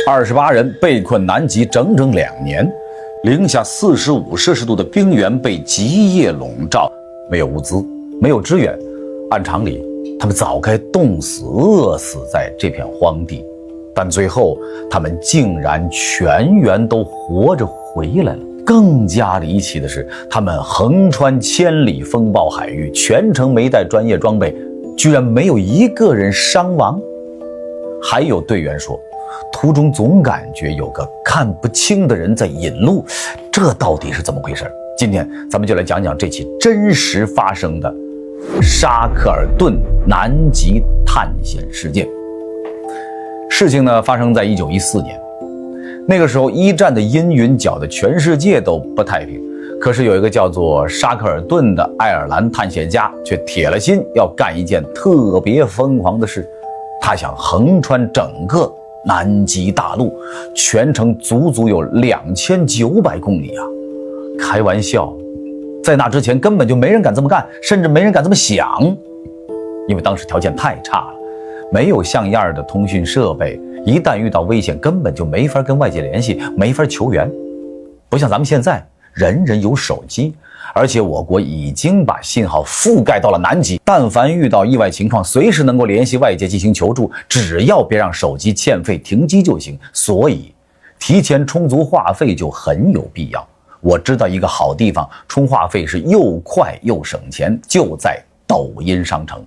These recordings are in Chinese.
28人被困南极整整2年，零下45摄氏度的冰原被极夜笼罩，没有物资，没有支援，按常理他们早该冻死饿死在这片荒地，但最后他们竟然全员都活着回来了。更加离奇的是，他们横穿千里风暴海域，全程没带专业装备，居然没有一个人伤亡。还有队员说，途中总感觉有个看不清的人在引路，这到底是怎么回事？今天咱们就来讲讲这起真实发生的沙克尔顿南极探险事件。事情呢发生在1914年，那个时候一战的阴云搅得全世界都不太平，可是有一个叫做沙克尔顿的爱尔兰探险家却铁了心要干一件特别疯狂的事，他想横穿整个南极大陆，全程足足有2900公里啊！开玩笑，在那之前根本就没人敢这么干，甚至没人敢这么想，因为当时条件太差了，没有像样的通讯设备，一旦遇到危险根本就没法跟外界联系，没法求援。不像咱们现在人人有手机，而且我国已经把信号覆盖到了南极，但凡遇到意外情况，随时能够联系外界进行求助，只要别让手机欠费停机就行。所以提前充足话费就很有必要。我知道一个好地方，充话费是又快又省钱，就在抖音商城。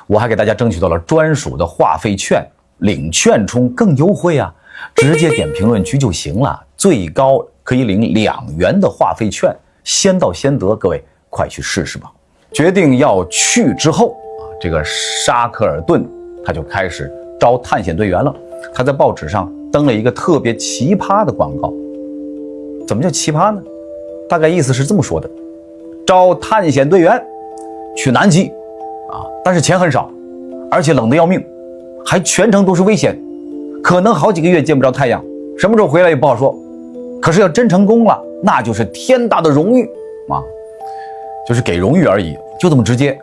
我还给大家争取到了专属的话费券，领券充更优惠啊！直接点评论区就行了，最高可以领2元的话费券，先到先得，各位快去试试吧。决定要去之后这个沙克尔顿他就开始招探险队员了。他在报纸上登了一个特别奇葩的广告。怎么叫奇葩呢？大概意思是这么说的：招探险队员去南极但是钱很少，而且冷得要命，还全程都是危险，可能好几个月见不着太阳，什么时候回来也不好说。可是要真成功了，那就是天大的荣誉就是给荣誉而已，就这么直接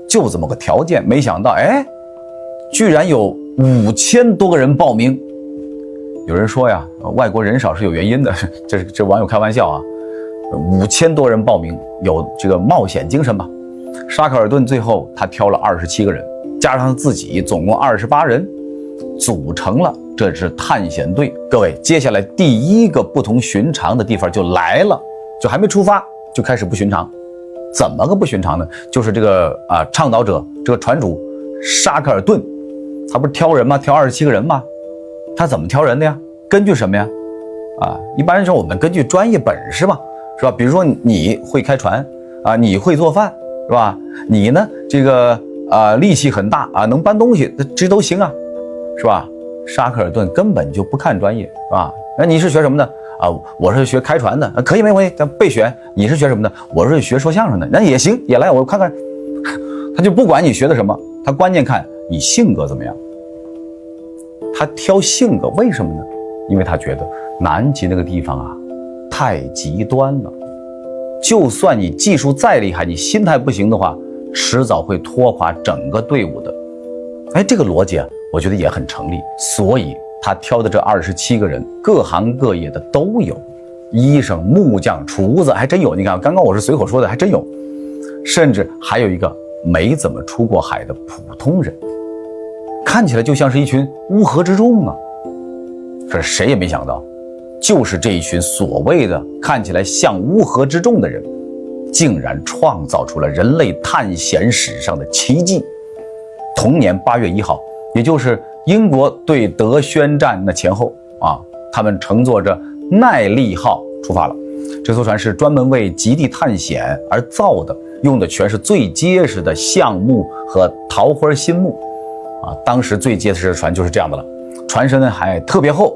就这么个条件。没想到居然有5000多个人报名。有人说呀，外国人少是有原因的，这网友开玩笑啊。5000多人报名，有这个冒险精神吧。沙克尔顿最后他挑了27个人，加上他自己总共28人，组成了这支探险队。各位，接下来第一个不同寻常的地方就来了，就还没出发就开始不寻常。怎么个不寻常呢？就是这个倡导者，这个船主沙克尔顿，他不是挑人吗？挑27个人吗？他怎么挑人的呀？根据什么呀？一般人说我们根据专业本事嘛，是吧？比如说你会开船你会做饭，是吧？你呢这个力气很大能搬东西，这都行是吧？沙克尔顿根本就不看专业，是吧？那你是学什么的我是学开船的，可以没问题，咱备选。你是学什么的？我是学说相声的，那也行，也来，我看看。他就不管你学的什么，他关键看你性格怎么样。他挑性格，为什么呢？因为他觉得南极那个地方太极端了，就算你技术再厉害，你心态不行的话，迟早会拖垮整个队伍的。这个逻辑我觉得也很成立。所以他挑的这27个人，各行各业的都有，医生、木匠、厨子还真有。你看，刚刚我是随口说的，还真有。甚至还有一个没怎么出过海的普通人，看起来就像是一群乌合之众可是谁也没想到，就是这一群所谓的看起来像乌合之众的人，竟然创造出了人类探险史上的奇迹。同年8月1号，也就是英国对德宣战的前后他们乘坐着耐力号出发了。这艘船是专门为极地探险而造的，用的全是最结实的橡木和桃花心木当时最结实的船就是这样的了。船身还特别厚，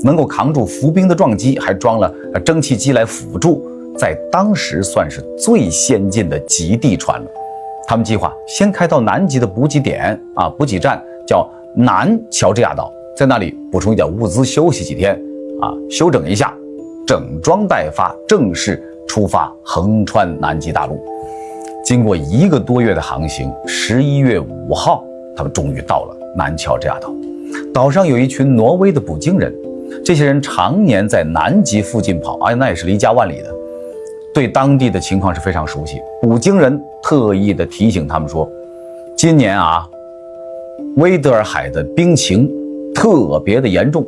能够扛住浮冰的撞击，还装了蒸汽机来辅助，在当时算是最先进的极地船了。他们计划先开到南极的补给点补给站叫南乔治亚岛，在那里补充一点物资，休息几天休整一下，整装待发，正式出发横穿南极大陆。经过1个多月的航行，11月5号他们终于到了南乔治亚岛。岛上有一群挪威的捕鲸人，这些人常年在南极附近跑，那也是离家万里的，对当地的情况是非常熟悉。捕鲸人特意的提醒他们说，今年威德尔海的冰情特别的严重，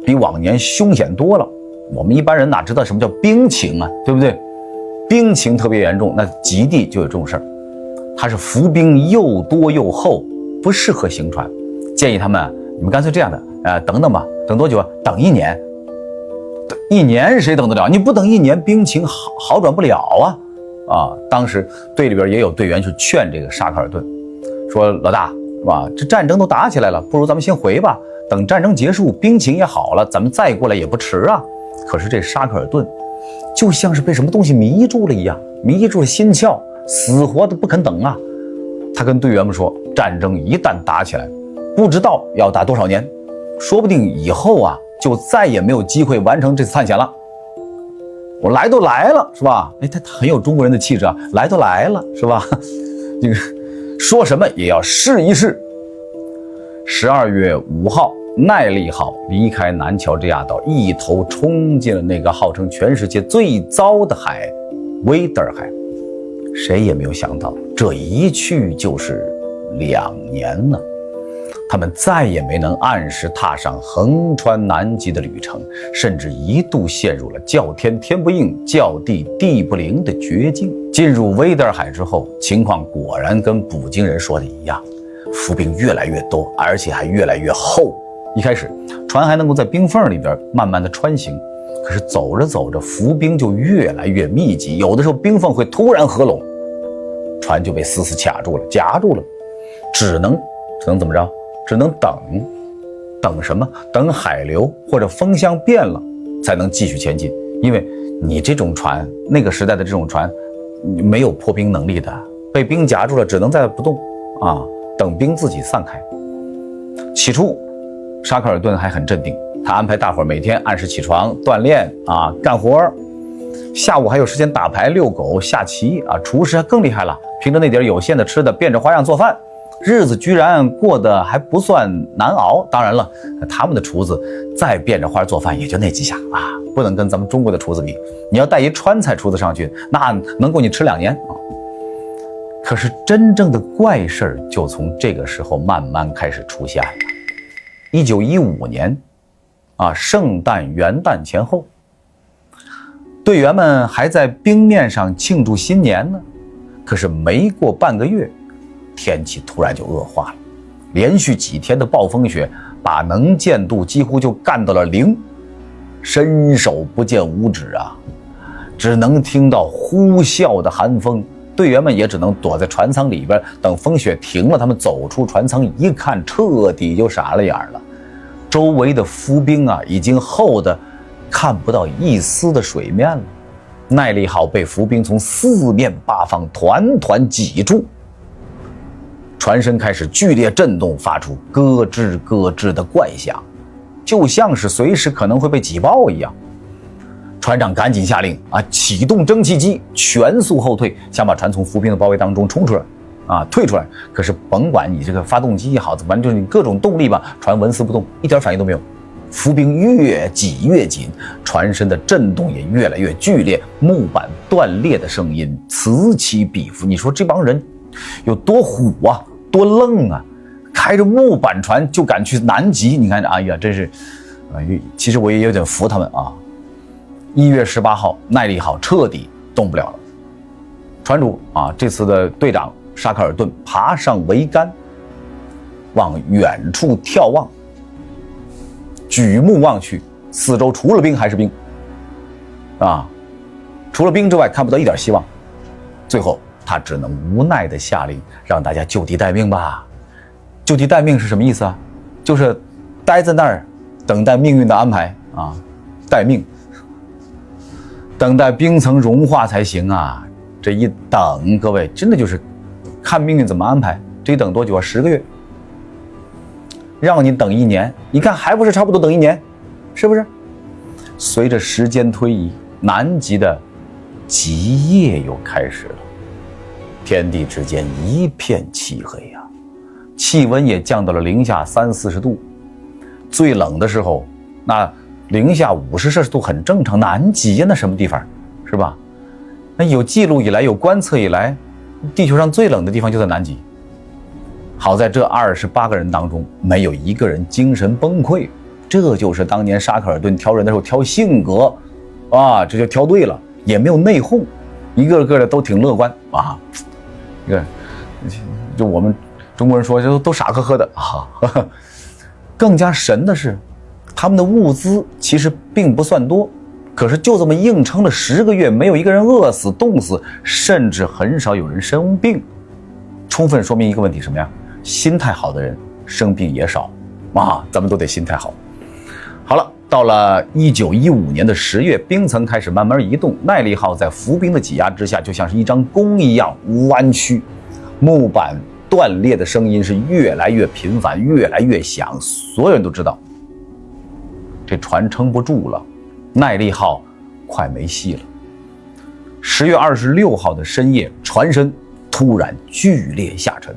比往年凶险多了。我们一般人哪知道什么叫冰情啊，对不对？冰情特别严重，那极地就有这种事儿。它是浮冰又多又厚，不适合行船，建议他们你们干脆这样的，等等吧，等多久啊？等1年。1年谁等得了？你不等1年，冰情好转不了啊！当时队里边也有队员去劝这个沙克尔顿，说老大是吧？这战争都打起来了，不如咱们先回吧，等战争结束，冰情也好了，咱们再过来也不迟啊。可是这沙克尔顿就像是被什么东西迷住了一样，迷住了心窍，死活都不肯等啊。他跟队员们说，战争一旦打起来，不知道要打多少年，说不定以后就再也没有机会完成这次探险了。我来都来了，是吧？他很有中国人的气质啊，来都来了，是吧？这个说什么也要试一试。12月5号，耐力号离开南乔治亚岛，一头冲进了那个号称全世界最糟的海威德尔海。谁也没有想到，这一去就是2年呢。他们再也没能按时踏上横穿南极的旅程，甚至一度陷入了叫天天不应，叫地地不灵的绝境。进入威德尔海之后，情况果然跟捕鲸人说的一样，浮冰越来越多，而且还越来越厚。一开始船还能够在冰缝里边慢慢的穿行，可是走着走着，浮冰就越来越密集，有的时候冰缝会突然合拢，船就被死死卡住了，夹住了，只能怎么着？只能等什么？等海流或者风向变了，才能继续前进。因为你这种船，那个时代的这种船，没有破冰能力的，被冰夹住了，只能在不动等冰自己散开。起初，沙克尔顿还很镇定，他安排大伙每天按时起床锻炼干活，下午还有时间打牌、遛狗、下棋厨师还更厉害了，凭着那点有限的吃的，变着花样做饭。日子居然过得还不算难熬。当然了，他们的厨子再变着花做饭也就那几下不能跟咱们中国的厨子比。你要带一川菜厨子上去，那能够你吃2年可是真正的怪事儿就从这个时候慢慢开始出现了。1915年圣诞元旦前后，队员们还在冰面上庆祝新年呢。可是没过半个月，天气突然就恶化了，连续几天的暴风雪把能见度几乎就干到了0，伸手不见五指只能听到呼啸的寒风。队员们也只能躲在船舱里边，等风雪停了，他们走出船舱一看，彻底就傻了眼了。周围的浮冰已经厚的看不到一丝的水面了。耐力号被浮冰从4面8方团团挤住，船身开始剧烈震动，发出咯吱咯吱的怪响，就像是随时可能会被挤爆一样。船长赶紧下令启动蒸汽机，全速后退，想把船从浮冰的包围当中冲出来退出来。可是甭管你这个发动机也好，反正就是你各种动力吧，船纹丝不动，一点反应都没有。浮冰越挤越紧，船身的震动也越来越剧烈，木板断裂的声音此起彼伏。你说这帮人有多虎多愣开着木板船就敢去南极，你看真是其实我也有点服他们1月18号，耐力号彻底动不了了。船主这次的队长沙克尔顿爬上桅杆，往远处眺望，举目望去，四周除了冰还是冰除了冰之外看不到一点希望。最后他只能无奈地下令让大家就地待命吧。就地待命是什么意思就是待在那儿等待命运的安排待命，等待冰层融化才行这一等，各位真的就是看命运怎么安排。这一等多久10个月，让你等1年，你看还不是差不多等1年，是不是？随着时间推移，南极的极夜又开始了，天地之间一片漆黑气温也降到了零下30-40度。最冷的时候，那零下50摄氏度很正常，南极呀，那什么地方，是吧？那有记录以来，有观测以来，地球上最冷的地方就在南极。好在这28个人当中，没有一个人精神崩溃，这就是当年沙克尔顿挑人的时候挑性格，啊，这就挑对了，也没有内讧，一个个的都挺乐观啊。这个，就我们中国人说，就都傻呵呵的啊。更加神的是，他们的物资其实并不算多，可是就这么硬撑了10个月，没有一个人饿死、冻死，甚至很少有人生病，充分说明一个问题，什么呀？心态好的人生病也少啊，咱们都得心态好。好了，到了1915年的10月，冰层开始慢慢移动，耐力号在浮冰的挤压之下，就像是一张弓一样弯曲，木板断裂的声音是越来越频繁，越来越响，所有人都知道这船撑不住了，耐力号快没戏了。10月26号的深夜，船身突然剧烈下沉，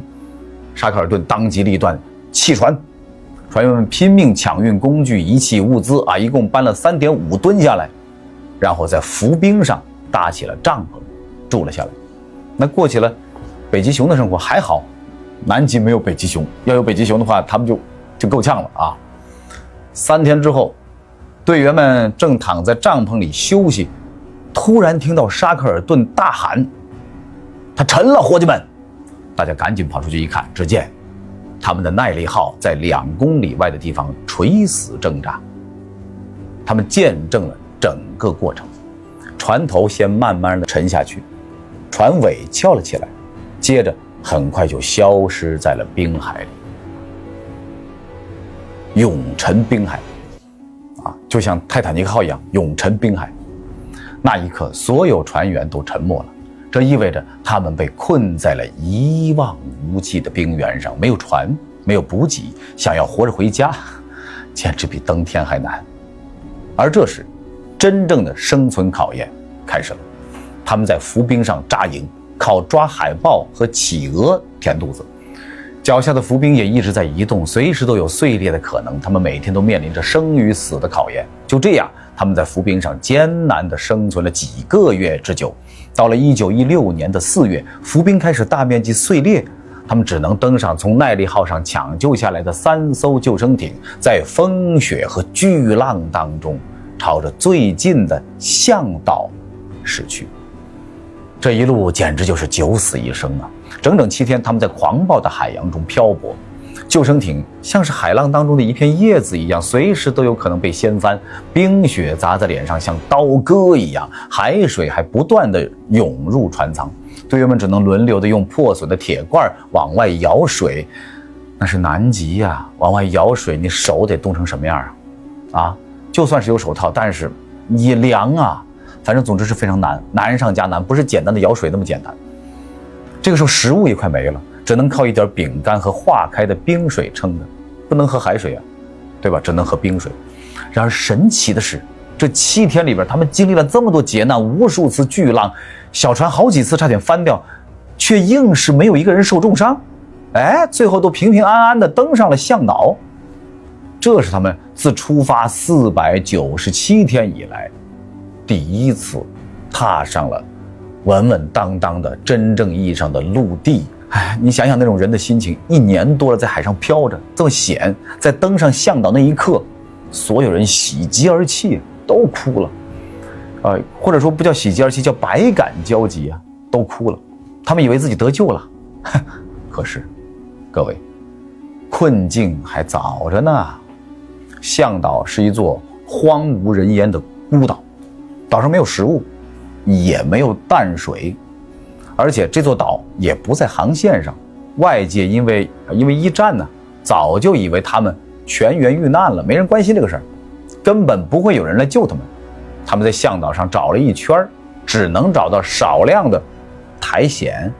沙克尔顿当机立断弃船，船员们拼命抢运工具、仪器、物资啊，一共搬了3.5吨下来，然后在浮冰上搭起了帐篷，住了下来。那过起了北极熊的生活，还好南极没有北极熊，要有北极熊的话，他们就够呛了啊。3天之后，队员们正躺在帐篷里休息，突然听到沙克尔顿大喊：“他沉了，伙计们！”大家赶紧跑出去一看，只见他们的耐力号在2公里外的地方垂死挣扎。他们见证了整个过程，船头先慢慢的沉下去，船尾翘了起来，接着很快就消失在了冰海里。永沉冰海啊，就像泰坦尼克号一样，永沉冰海。那一刻，所有船员都沉默了，这意味着他们被困在了一望无际的冰原上，没有船，没有补给，想要活着回家，简直比登天还难。而这时，真正的生存考验开始了。他们在浮冰上扎营，靠抓海豹和企鹅填肚子。脚下的浮冰也一直在移动，随时都有碎裂的可能。他们每天都面临着生与死的考验。就这样，他们在浮冰上艰难地生存了几个月之久。到了1916年的4月，浮冰开始大面积碎裂，他们只能登上从耐力号上抢救下来的3艘救生艇，在风雪和巨浪当中，朝着最近的向导驶去。这一路简直就是九死一生啊！整整7天，他们在狂暴的海洋中漂泊，救生艇像是海浪当中的一片叶子一样，随时都有可能被掀翻。冰雪砸在脸上像刀割一样，海水还不断地涌入船舱，队员们只能轮流地用破损的铁罐往外舀水。那是南极呀，往外舀水，你手得冻成什么样啊？就算是有手套，但是也凉啊。反正总之是非常难，难上加难，不是简单的舀水那么简单。这个时候食物也快没了，只能靠一点饼干和化开的冰水撑着，不能喝海水啊，对吧？只能喝冰水。然而神奇的是，这7天里边，他们经历了这么多劫难，无数次巨浪，小船好几次差点翻掉，却硬是没有一个人受重伤。最后都平平安安地登上了向导。这是他们自出发497天以来第一次踏上了稳稳当当的真正意义上的陆地。你想想那种人的心情，1年多了在海上飘着，这么险，在登上向导那一刻，所有人喜极而泣，都哭了。或者说不叫喜极而泣，叫百感交集啊，都哭了。他们以为自己得救了，可是，各位，困境还早着呢。向导是一座荒无人烟的孤岛，岛上没有食物，也没有淡水，而且这座岛也不在航线上。外界因为一战呢，早就以为他们全员遇难了，没人关心这个事儿，根本不会有人来救他们。他们在向导上找了一圈，只能找到少量的苔藓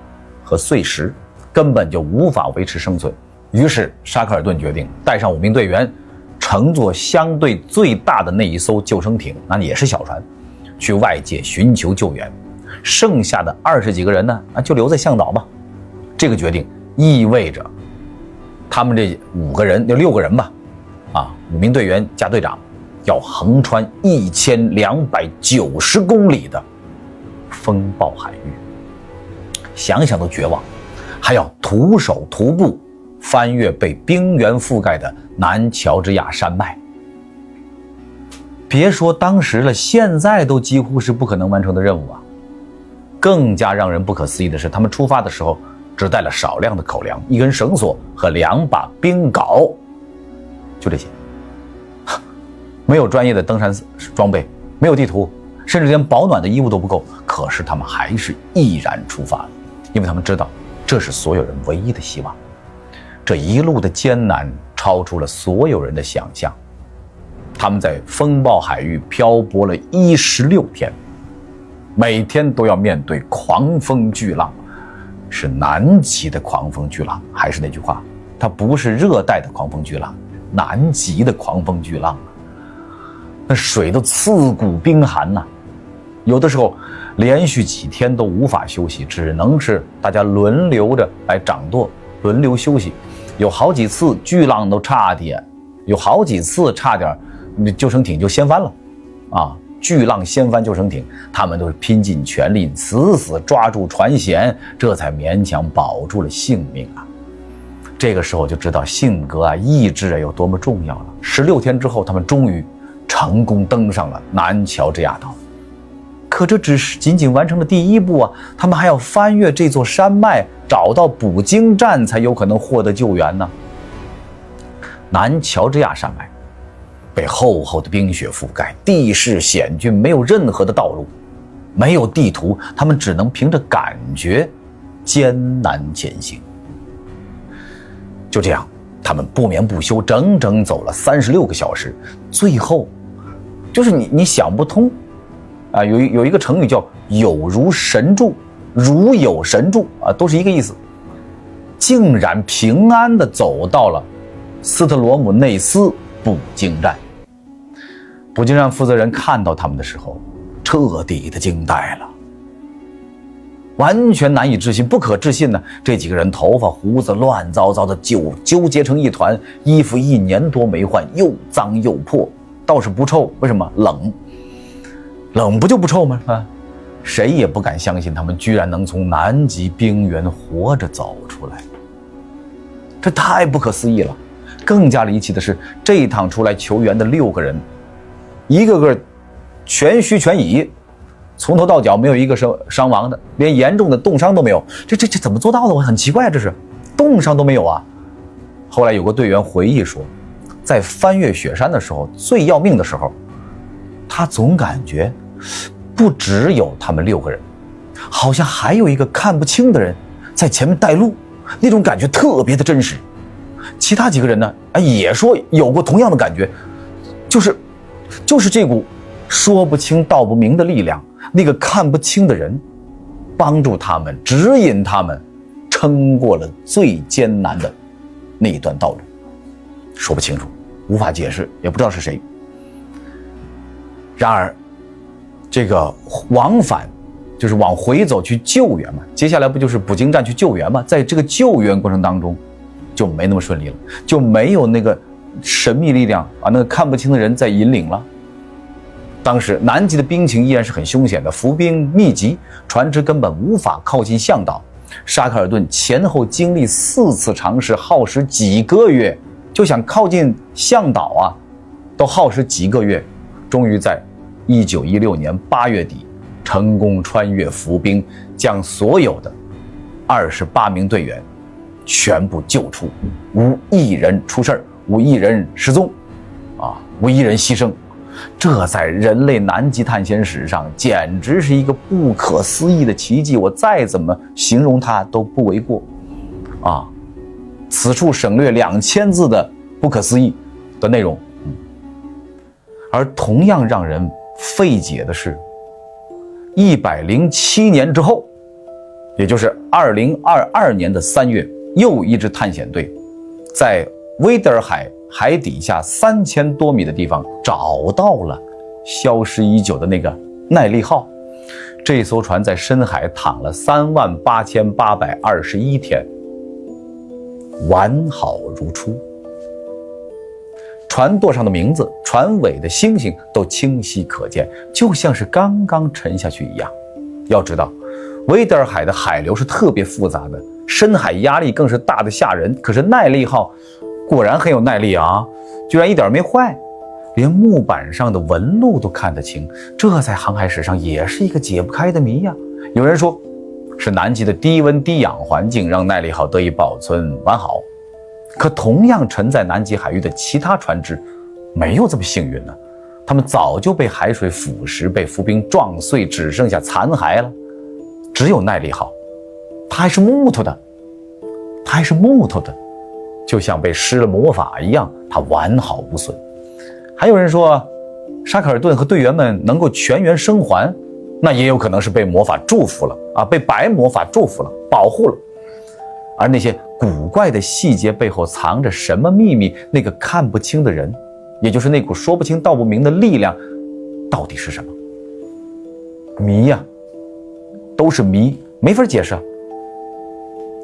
和碎石，根本就无法维持生存。于是沙克尔顿决定带上5名队员，乘坐相对最大的那一艘救生艇，那也是小船，去外界寻求救援。剩下的20几个人呢，就留在向导吧。这个决定意味着他们这5个人，就6个人吧， 5名队员加队长，要横穿1290公里的风暴海域，想想都绝望，还要徒手徒步翻越被冰原覆盖的南乔治亚山脉。别说当时了，现在都几乎是不可能完成的任务啊！更加让人不可思议的是，他们出发的时候只带了少量的口粮、1根绳索和2把冰镐，就这些，没有专业的登山装备，没有地图，甚至连保暖的衣物都不够。可是他们还是毅然出发了，因为他们知道这是所有人唯一的希望。这一路的艰难超出了所有人的想象。他们在风暴海域漂泊了16天，每天都要面对狂风巨浪，是南极的狂风巨浪。还是那句话，它不是热带的狂风巨浪，南极的狂风巨浪，那水都刺骨冰寒呐。有的时候连续几天都无法休息，只能是大家轮流着来掌舵，轮流休息。有好几次巨浪都差点救生艇就掀翻了啊！巨浪掀翻救生艇，他们都是拼尽全力，死死抓住船舷，这才勉强保住了性命啊！这个时候就知道性格啊、意志啊有多么重要了。16天之后，他们终于成功登上了南乔治亚岛。可这只是仅仅完成了第1步啊，他们还要翻越这座山脉，找到捕鲸站，才有可能获得救援呢。南乔治亚山脉被厚厚的冰雪覆盖，地势险峻，没有任何的道路，没有地图，他们只能凭着感觉艰难前行。就这样，他们不眠不休，整整走了36个小时。最后，就是你想不通啊，有一个成语叫有如神助，如有神助啊，都是一个意思。竟然平安地走到了斯特罗姆内斯捕鲸站。捕鲸站负责人看到他们的时候，彻底的惊呆了，完全难以置信，不可置信呢。这几个人头发胡子乱糟糟的，纠结成一团，衣服1年多没换，又脏又破，倒是不臭，为什么？冷不就不臭吗？谁也不敢相信他们居然能从南极冰原活着走出来，这太不可思议了。更加离奇的是，这一趟出来求援的6个人，一个个全虚全矣，从头到脚没有一个伤亡的，连严重的冻伤都没有。这怎么做到的？我很奇怪，这是冻伤都没有啊。后来有个队员回忆说，在翻越雪山的时候，最要命的时候，他总感觉不只有他们6个人，好像还有一个看不清的人在前面带路，那种感觉特别的真实。其他几个人呢，也说有过同样的感觉，就是这股说不清道不明的力量，那个看不清的人帮助他们，指引他们撑过了最艰难的那一段道路。说不清楚，无法解释，也不知道是谁。然而这个往返就是往回走去救援嘛，接下来不就是捕鲸站去救援吗？在这个救援过程当中就没那么顺利了，就没有那个神秘力量啊，那个看不清的人在引领了。当时南极的冰情依然是很凶险的，浮冰密集，船只根本无法靠近向导。沙克尔顿前后经历4次尝试，耗时几个月，就想靠近向导啊，都耗时几个月，终于在1916年8月底成功穿越浮冰，将所有的28名队员全部救出，无一人出事儿，无一人失踪，无一人牺牲。这在人类南极探险史上简直是一个不可思议的奇迹，我再怎么形容它都不为过啊！此处省略2000字的不可思议的内容。而同样让人费解的是，107年之后，也就是2022年的3月，又一支探险队在威德尔海海底下3000多米的地方找到了消失已久的那个耐力号。这艘船在深海躺了38821天，完好如初。船舵上的名字、船尾的星星都清晰可见，就像是刚刚沉下去一样。要知道，维德尔海的海流是特别复杂的，深海压力更是大得吓人。可是耐力号果然很有耐力啊，居然一点没坏，连木板上的纹路都看得清，这在航海史上也是一个解不开的谜呀。有人说，是南极的低温低氧环境让耐力号得以保存完好。可同样沉在南极海域的其他船只没有这么幸运呢，他们早就被海水腐蚀，被浮冰撞碎，只剩下残骸了。只有耐力号，它还是木头的，就像被施了魔法一样，它完好无损。还有人说，沙克尔顿和队员们能够全员生还，那也有可能是被魔法祝福了啊，被白魔法祝福了，保护了。而那些古怪的细节背后藏着什么秘密？那个看不清的人，也就是那股说不清道不明的力量，到底是什么？谜呀，都是谜，没法解释啊。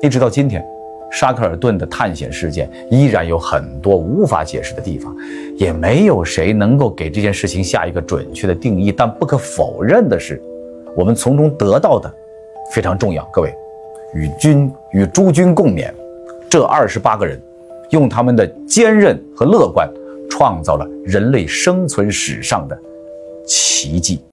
一直到今天，沙克尔顿的探险事件依然有很多无法解释的地方，也没有谁能够给这件事情下一个准确的定义。但不可否认的是，我们从中得到的非常重要。各位，与诸君共勉，这28个人用他们的坚韧和乐观，创造了人类生存史上的奇迹。